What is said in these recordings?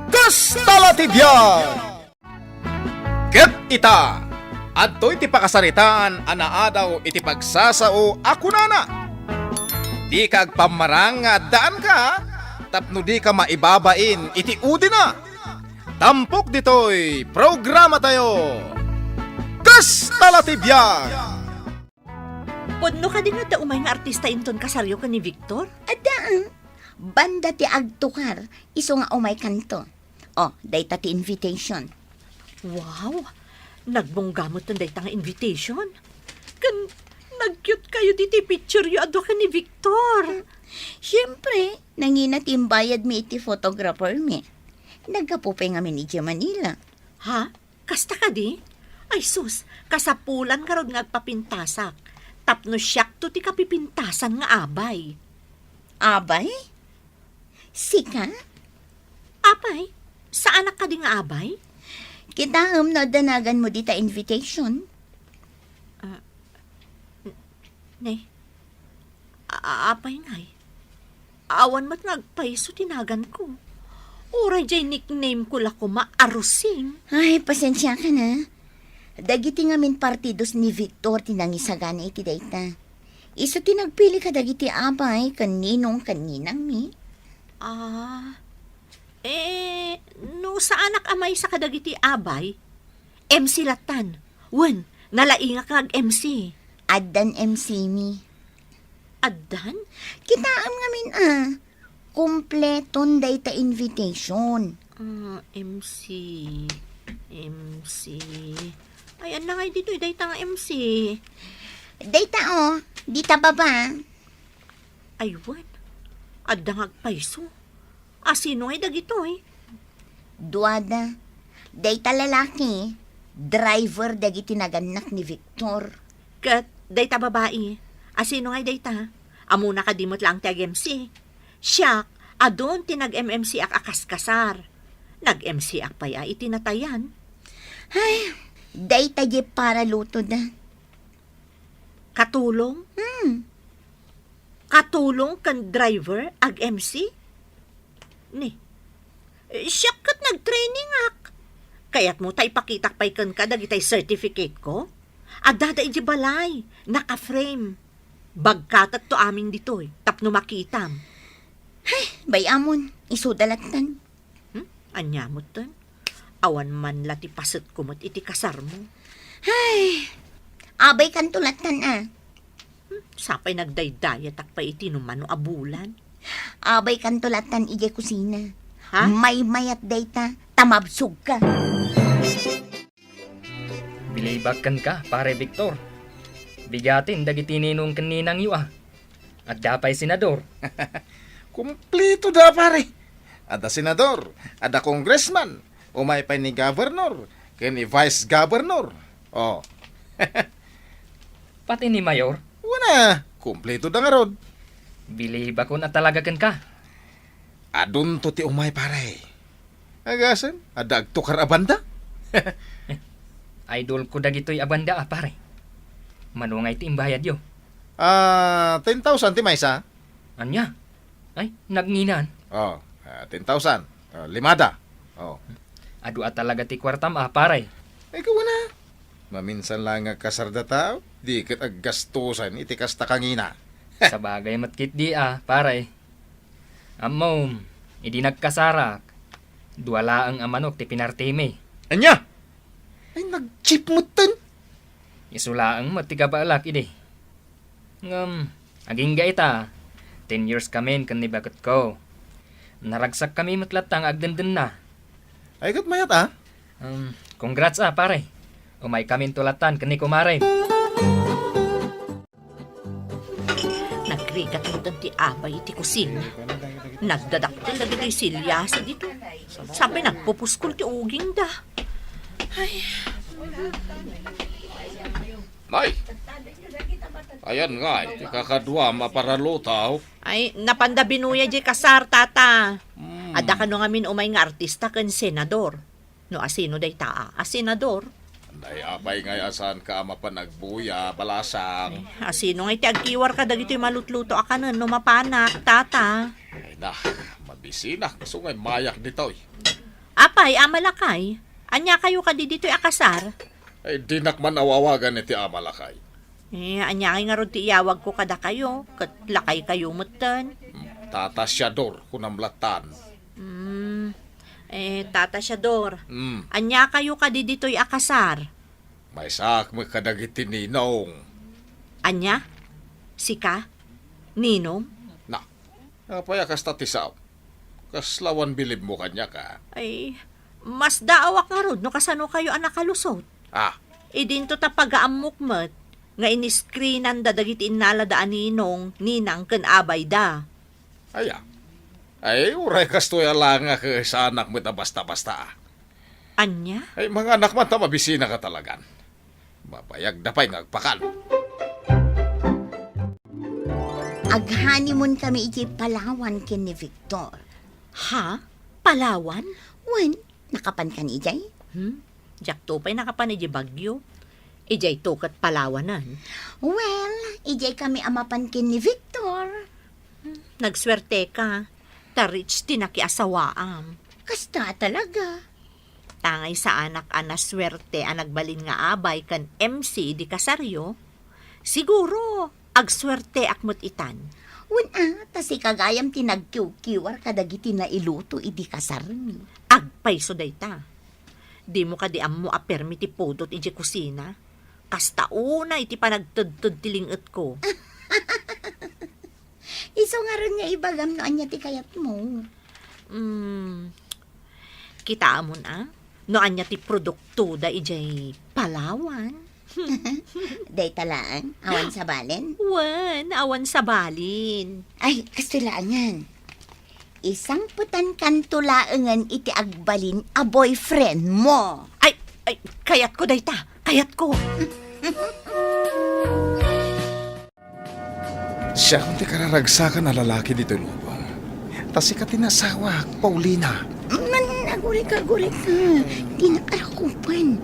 Kastalatibyan! Ket ita, adto iti pakasaritaan, anaadaw iti pagsasao ako nana. Di kag pamarang nga daan ka, tapno di ka maibabain iti udi na. Tampok ditoy, programa tayo. Kastalatibyan! Podno ka din nga umay nga artista inton kasaryo ka ni Victor? Adaan, banda ti agtukar, iso nga umay kanto. Oh, dayta ti invitation. Wow! Nagbonggamot ng dayta nga invitation. Nag-cute kayo diti picture yu ado ka ni Victor. Siyempre, nangina ti bayad mi iti photographer mi. Nagkapupay nga mi ni Manila. Ha? Kasta ka di? Ay sus, kasapulan ka rod nga agpapintasak. Tapno siyak to ti kapipintasan nga abay. Abay? Sika? Abay? Saan ka di nga abay? Kita na danagan mo dita invitation. Ne? Apay ngay. Awan mat nagpaiso tinagan ko. Uray jay nickname ko lako maarusing. Ay, pasensya ka na. Dagiti nga min partidos ni Victor tinangisagana iti dayta. Iso tinagpili ka dagiti abay kaninong kaninang mi. No sa anak amay sa kadagiti abay, MC Latan. Wen, nalainga kag MC. Addan MC mi. Addan? Kitaam nga min kumpleton dayta invitation. MC. Ayan na nga dito, dayta nga MC. Dayta dita baba. Aywan, adda nga paiso. Sino ngay dagito eh? Duada. Dayta lalaki. Driver dagiti naganak ni Victor. Kat, dayta babae. Sino ngay dayta? Amuna ka dimot lang tag MC. Siyak, adon tinag-MMC ak akaskasar. Nag-MC ak paya itinatayan. Ay, dayta di para luto na. Katulong? Katulong kan driver ag MC? Ni, siyak kat nag-training ak. Kaya't mo tay pakitak pay kan ka dagitay certificate ko? Adada iji balay, naka-frame. Bagkatat to aming ditoy, tapno makitam. Bayamon, isudalatan. Anyamot ton? Awan man lati paset kumot iti kasar mo. Ay, abay kantulatan Sapay nagdaydayat ak pa iti numano abulan. Abay kantulatan ije kusina. Ha? May mayat dayta, tamabsog ka. Bilibagkan ka, pare Victor. Bigatin dagiti ninong kaninang yu At dapay senador. Kumplito da pare. Ada senador, ada congressman, umay pa ni governor, ken ni vice governor. Oh, Pati ni Mayor. wala, kumplito da nga rod. Biliba ko na talaga kan ka. Adun to ti umay pare. Agasan, ada agtukar abanda. Idol ko dagitoy abanda pare. Manungay ti imbayad yo. 10,000 ti maysa. Anya? Ay, nagnginan. Oh, 10,000. Limada. Oh. Adu talaga ti kwartam pare. Ay ko na. Maminsan lang nga kasarda tao, di kat aggastusan iti kasta kangina. Sa bagay matkit di pare. Amom, idi nagkasarak. Duwala ang amanok ti pinartime. Anya? Ay nag-chip mo tan. Isulaang matigabalak idi. Aging gaita. 10 years kami kan nibagot ko. Naragsak kami matlatang agdenden na. Ay kat mayat Congrats pare. Umay kami tulatan kani kumare. Nagrigat mo ti abay iti kusina. Nagdadaktil na dito'y silyasa dito. Sabi nagpupuskol ti uging da. Nay. Ayan nga, iti kakadwa maparalutaw. Ay, napanda binuya di kasar, tata. Ada ka no ngamin umay nga artista kan senador. No asino day taa, senador. Nay abay nga asan ka mapanagbuya, balasang. Asino nga iti agkiwar ka dagito malutluto akanan no mapanak, tata. Ay na, mabisina. Gusto nga mayak dito. apay, amalakay. Anya kayo ka di dito'y akasar. Ay di nakman awawagan iti amalakay. Anya kay nga ron ti iyawag ko kada kayo. Kat lakay kayo mutan. Tatasyador kunamlatan. Tatasyador. Hmm. Anya kayo ka di dito'y akasar. May sak mo kadagiti ninong. Anya? Sika? Ninong? Na, apaya kas tatisaw. Kaslawan bilib mo kanya ka. Ay, mas daawak nga rod no kasano kayo ang nakalusot. Ah, Idinto ta pagaamukmat nga iniskrinan da dagiti inaladaan ninong ninang ken abay da. aya. Ay, uray kastoya lang nga sa anak mo ta basta-basta. Anya? Ay, mga anak man ta mabisina ka talagan. Mapayag da pa'y ngagpakal. Ag-honeymoon kami iti Palawan ken ni Victor. Ha? Palawan? Wen, nakapan ka ni Ijay? Jak to pa'y nakapan iji bagyo. Ijay tokat Palawanan. Well, Ijay kami amapan ken ni Victor. Nagswerte ka. Ta-rich tinakiasawaam. Kasta talaga. Tangay sa anak-anas swerte ang nagbalin nga abay kan MC di kasaryo. Siguro, agswerte akmot itan. Wen tasi kagayam tinagkiw-kiwar kadagiti na iluto idi kasarmi. Agpayso dayta. Di mo ka di mo apermi ti podot iji kusina. Kasta una iti panagtudtud tilinget ko. Iso nga ron niya ibagam no anya ti kayat mo. Kita mo na? No anya ti produkto da ijay Palawan. Day talaan, awan sa balen. Wan, awan sa balin. Ay, kastulaan yan. Isang putan kantulaangan iti agbalin a boyfriend mo. Ay, kayat ko dayta. Kayat ko. Siya kung di kararagsakan na lalaki dito lubong. Tasi ka tinasawa, Paulina. Aguri ka. Di nakarakupan.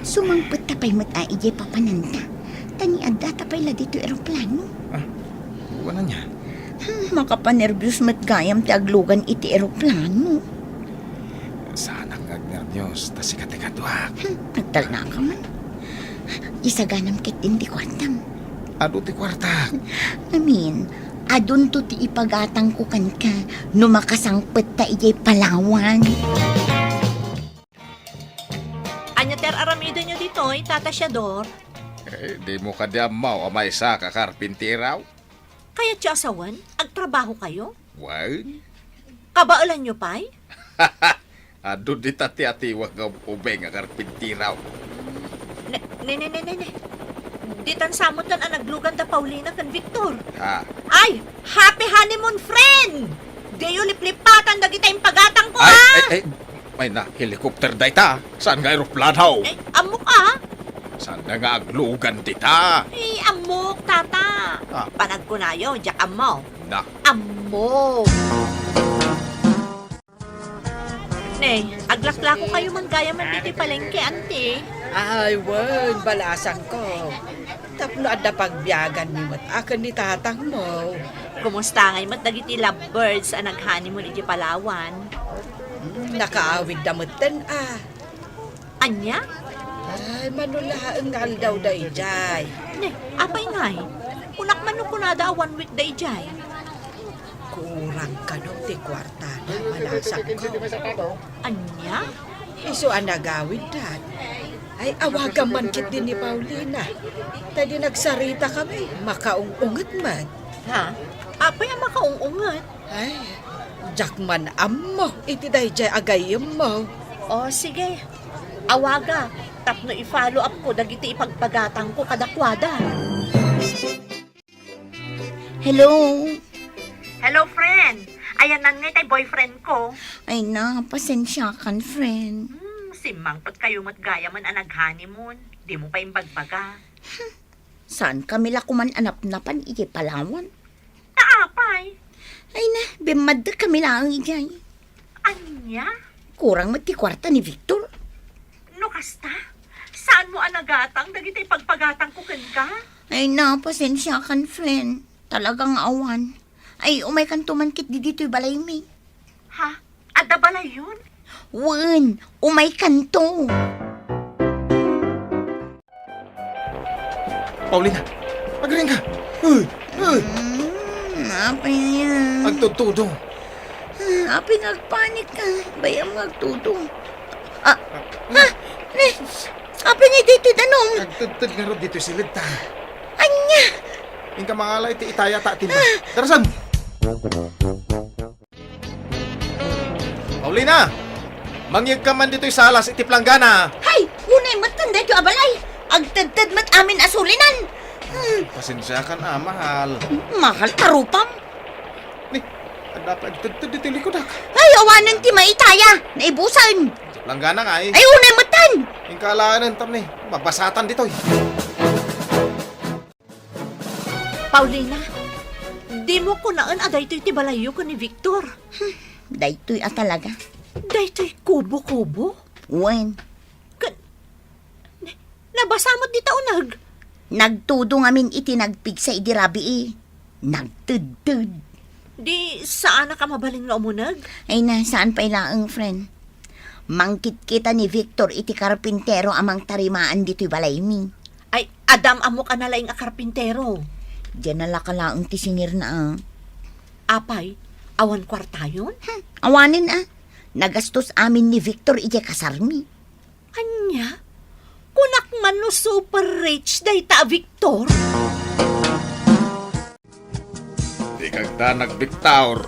Sumangpot tapay mat aijay papananda. Tani adda tapay la dito eroplano. Wala niya. Makapanervyos mat gayam ti aglugan iti eroplano. Sana nga nervyos, tasi ka tikadwak. Nagtalna ka man. Isaganam kit din di kwartam. Ano ti kwarta? Adun to ti ipagatang ko kan ka no makasangpet ta ijay Palawan. Anya ter aramido nyo dito, tatasyador. Eh, di mo ka di amaw amay sa kakarpintiraw? Kaya tiyo asawan, agtrabaho kayo? Wan? Kabaalan nyo pa'y? Ado di tati-atiwag nga ubeng nga karpintiraw. Ne. Ditan samot tan ang naglugan da Paulina kan Victor. Ha? Ay, happy honeymoon friend! Deyo liplipatan dagita yung pagatang ko, ha? Ay, may na, helicopter da ita. Saan nga aeroplano? Amok, ha? Saan nga aglugan dita? Amok, tata. Ah. Panag ko na yun, jak amo. Na, Amok. Ne, aglaklako kayo man gaya man dito palengke, ante. Ay, wen, balasan ko. Tapno adda pagbiyagan ni mat akan ni tatang mo. Kumusta ngay mat dagiti lovebirds ang nag-honeymoon iti Palawan? Nakaawid damutan Anya? Ay, manulaang ngal daw da ijay. Ne, apay ngay. Unak man no kunada 1 week day jay. Kurang ka nung ti kwarta na malasan ko. Anya? Iso ang nagawid dan. Ay, awagan man kit din ni Paulina. Tadi nagsarita kami, makaungungat man. Ha? Apay ang makaungungat? Ay, jakman ammo, iti dayjay agayem mo. O, sige. Awaga. Tapno i-follow up ko dagiti ipagpagatang ko kadakwada. Hello? Hello, friend. Ayan nan ngay tay boyfriend ko. Ay na, pasensya kan, friend. Simangpot kayo mat gaya man ang nag-honeymoon. Di mo pa imbagbaga. Saan kami lakuman anap-napan ijay Palawan? Naapay. Ay na, bimad kami lang ijay. Anya? Kurang mati kwarta ni Victor. No kasta? Saan mo ang nagatang? Dagiti pagpagatang ko ka? Ay na, pasensya kan, friend. Talagang awan. Ay, umay kan tumankit di dito'y balay may. Ha? Ada balay yun? Wen, umay kanto. Paulina, magaling ka. Uy, uy. Apa yan? Agtutudo. Apa nagpanik ka? Bayam magtuto. Apa ni dito danom? Agtutud nga ro dito silid ta. Anya! Yung ka mga alay, ti itaya ta timba. Darasan! Paulina! Mangyag ka man dito'y salas, iti planggana. Hay! Unay matanda ito abalay! Agtadtad mat amin asulinan! Pasensya ka na, mahal. Mahal tarupam! Ni, dapat agtutud dito likod ak. Ay, awanan ti maitaya! Naibusan! Sa planggana nga eh. Ay, unay matan! Yung kaalaanan tam ni, magbasatan dito'y. Paulina, di mo ko naan aday to'y tibalayo ko ni Victor. Daytoy talaga. Day to'y kubo-kubo. Wen, Nabasamot di taunag. nagtudo ngamin iti nagpig sa idirabi eh. Nagtudtud. Di saan na ka mabaling nga umunag? Ay na, saan pa ilaang friend? Mangkit kita ni Victor iti karpintero amang tarimaan dito'y balay mi. Ay, Adam amok analaing a karpintero. Diyan nalakalaang tisingir na Apay, awan kwartayon? Awanin nagastos amin ni Victor iti kasarmi. Anya? Kunak man no super rich day ta Victor? Di kagda nagbiktaur.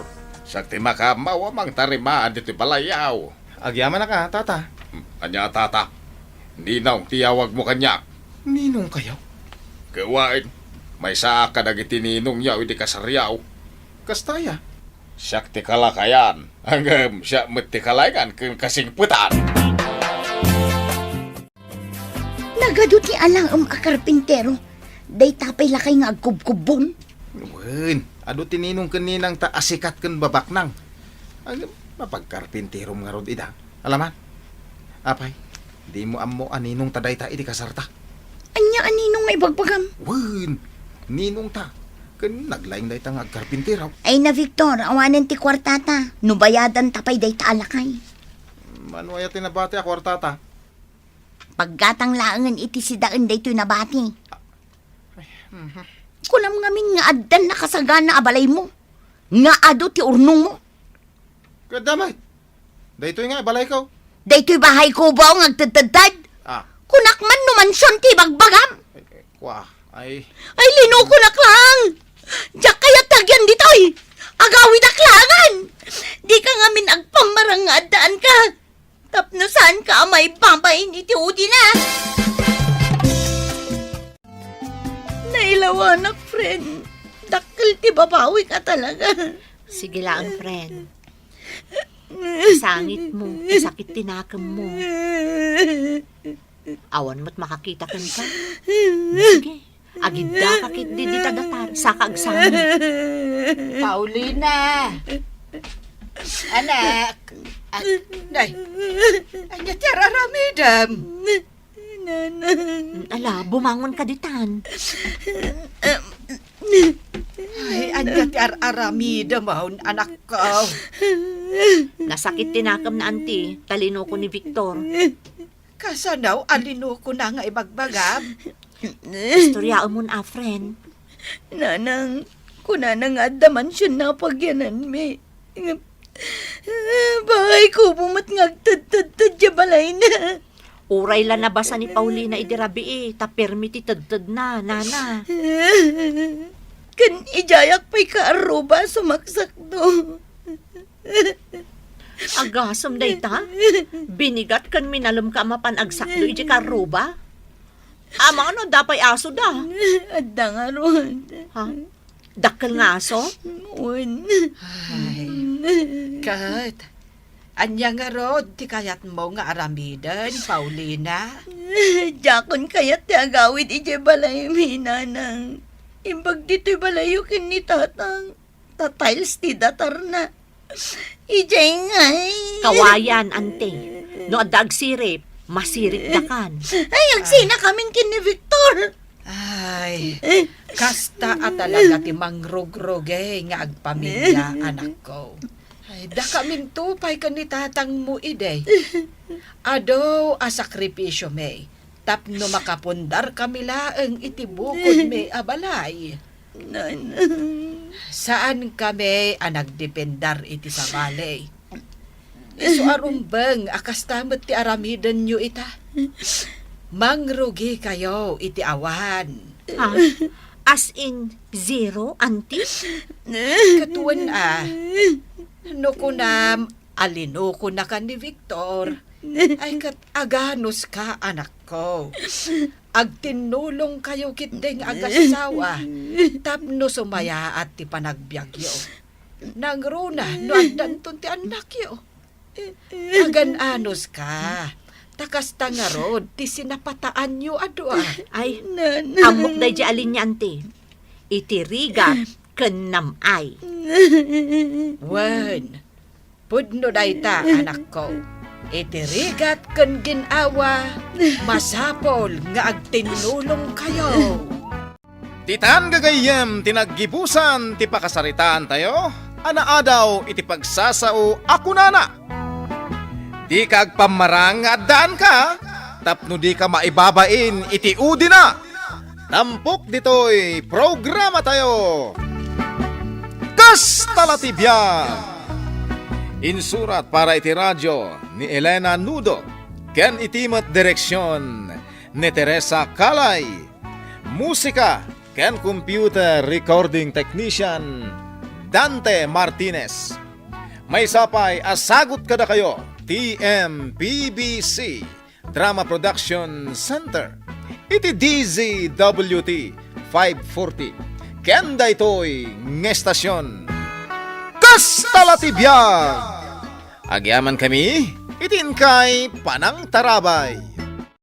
Sakti makamawa mang tarimaan dito'y balayaw. Agyaman na ka, tata. Kanya, tata. Ninong tiyawag mo kanya. Ninong kayo? Gawain. May saa ka nagiti ninong yaw di kasaryaw. Kastaya. Siyak ti kalakayan. Hanggang siya mati kalayan kung kasingputan. Nagado ti alang a karpintero. Day tapay lakay nga agkubkubon. Wen, ado tininong kaninang ta asikat kan babaknang. Ang mapagkarpintero nga rod ida. Alaman? Apay, di mo amo aninong taday ta idi kasarta. Anya aninong may bagbagam. Wen, ninong ta. Kan naglaing day ta nga agkarpintero. Ay na Victor, awanan ti kwartata. Nubayadan tapay day ta alakay. Manuaya tinabati ako tata. Paggatang laangan iti si daan daytoy nabati. Kunam ngamin nga addan nakasagana abalay mo. Nga ado ti urnong mo. Kadamay. Daytoy nga balay ko. Daytoy bahay ko ba ang agtadtadtad? Ah, Kunak man numansyon ti bagbagam. kwa. Ay, Ay linukunak lang. Diyak kaya tagyan ditoy. Agawid aklangan. Di ka ngamin agpamarang nga addaan ka. Tapno saan ka may babayin iti udi na. Nailawanak, friend. Dakil ti babawi ka talaga. Sige lang, friend. Sangit mo, sakit tinakam mo. Awan mo't makakita kan ka. Sige, agidda kakit di tadatar, saka agsangit. Paulina! Anak! Nay! Anya tiyara ramidam! Ala, bumangon ka ditan. Ay, anya tiyara aramidam ahon anak ko. Nasakit tinakam na anti, talino ko ni Victor. Kasanaw, alino ko na nga ibagbagam. Istoryaan mo na, friend. Nanang, kunanang adda mansyon na pagyanan mi. Bahay ko bumat ngagtad-tad-tad balay na. Uray la nabasa ni Paulina idirabi ta permiti tad na, nana. Kan ijayak pa'y kaaruba sumaksak do. Agasom day ta? Binigat kan minalum ka mapan agsakdo iti karuba? Ama ano, dapay aso da. Adda nga ron. Ha? Dakkel nga aso? Un. Ay, kat. Anya nga rod, ti kayat mo nga aramidan, Paulina. Jakon kayat ti agawid iti balay mi nanang. Imbag dito'y balayo kin ni tatang. Tatiles ti datar na. Ijay ngay. Kawayan, ante. No adag sirip, masirip dakan. Ay, agsina kamin kin ni Victor. Ay, kasta at talaga ti mangrog-roge nga agpamilya, anak ko. Ay, da kamin tupay ka ni tatang mo ide. Ado a sakripisyo me. Tapno makapundar kami laeng itibukod me abalay. Saan kami nagdependar iti sa balay? Iso arumbeng akas tamat ti aramidan nyo ita. Mangrugi kayo iti awan. Ah, as in zero, auntie? Katuan no kunam alino ko na ka ni Victor. Ay kat aganos ka anak ko. Agtinulong kayo kitdeng agasawa. Tapno sumaya at ti panagbiagyo. Nangruna no agdanton ti anak yo. Agan-anos ka. Takas tangarod ti sinapataan nyo adwa. Ay, amok day di alin niya, auntie. Itirigat kenamay. Wen, pudno dayta anak ko. Itirigat ken ginawa, masapol nga agtinulong kayo. Titan gagayem tinaggibusan ti pakasaritaan tayo, anaadaw iti pagsasao ako nana. Di kag pamarang nga daan ka, tapno di ka maibabain iti udi na. Tampok dito'y programa tayo. Kastalatibyan! Insurat para iti radyo ni Elena Nudo, ken itimat direksyon ni Teresa Kalay. Musika ken computer recording technician Dante Martinez. May sapay asagot kada kayo TMPBC Drama Production Center. Iti DZWT 540. Kenda ito'y ngestasyon. Kastalatibyan! Agyaman kami, itin kay Panang Tarabay.